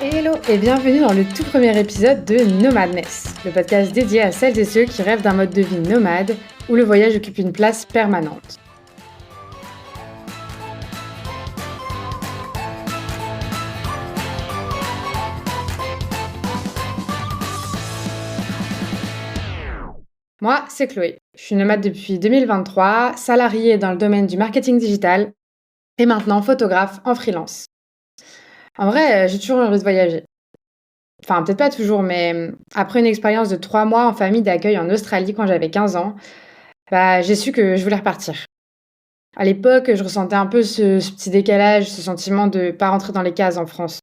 Hello et bienvenue dans le tout premier épisode de Nomadness, le podcast dédié à celles et ceux qui rêvent d'un mode de vie nomade où le voyage occupe une place permanente. Moi, c'est Chloé. Je suis nomade depuis 2023, salariée dans le domaine du marketing digital et maintenant photographe en freelance. En vrai, j'ai toujours eu envie de voyager. Enfin, peut-être pas toujours, mais après une expérience de 3 mois en famille d'accueil en Australie quand j'avais 15 ans, j'ai su que je voulais repartir. À l'époque, je ressentais un peu ce petit décalage, ce sentiment de pas rentrer dans les cases en France.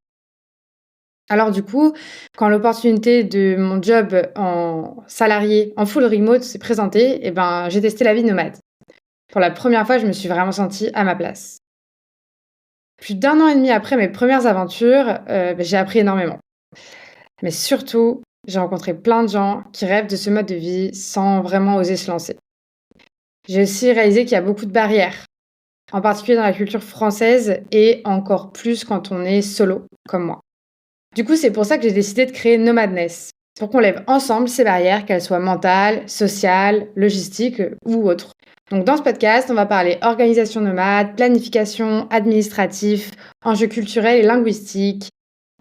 Alors du coup, quand l'opportunité de mon job en salarié, en full remote s'est présentée, j'ai testé la vie nomade. Pour la première fois, je me suis vraiment sentie à ma place. Plus d'un an et demi après mes premières aventures, j'ai appris énormément. Mais surtout, j'ai rencontré plein de gens qui rêvent de ce mode de vie sans vraiment oser se lancer. J'ai aussi réalisé qu'il y a beaucoup de barrières, en particulier dans la culture française et encore plus quand on est solo, comme moi. Du coup, c'est pour ça que j'ai décidé de créer Nomadness, pour qu'on lève ensemble ces barrières, qu'elles soient mentales, sociales, logistiques ou autres. Donc dans ce podcast, on va parler organisation nomade, planification, administratif, enjeux culturels et linguistiques.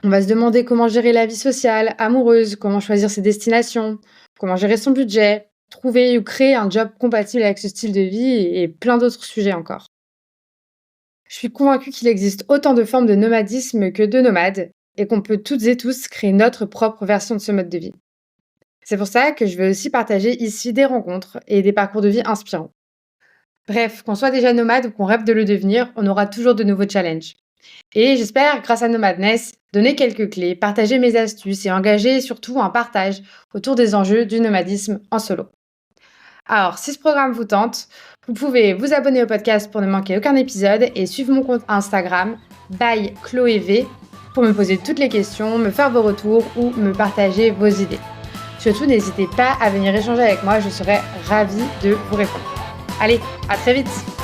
On va se demander comment gérer la vie sociale, amoureuse, comment choisir ses destinations, comment gérer son budget, trouver ou créer un job compatible avec ce style de vie et plein d'autres sujets encore. Je suis convaincue qu'il existe autant de formes de nomadisme que de nomades et qu'on peut toutes et tous créer notre propre version de ce mode de vie. C'est pour ça que je vais aussi partager ici des rencontres et des parcours de vie inspirants. Bref, qu'on soit déjà nomade ou qu'on rêve de le devenir, on aura toujours de nouveaux challenges. Et j'espère, grâce à Nomadness, donner quelques clés, partager mes astuces et engager surtout un partage autour des enjeux du nomadisme en solo. Alors, si ce programme vous tente, vous pouvez vous abonner au podcast pour ne manquer aucun épisode et suivre mon compte Instagram by ChloéV pour me poser toutes les questions, me faire vos retours ou me partager vos idées. Surtout, n'hésitez pas à venir échanger avec moi, je serai ravie de vous répondre. Allez, à très vite!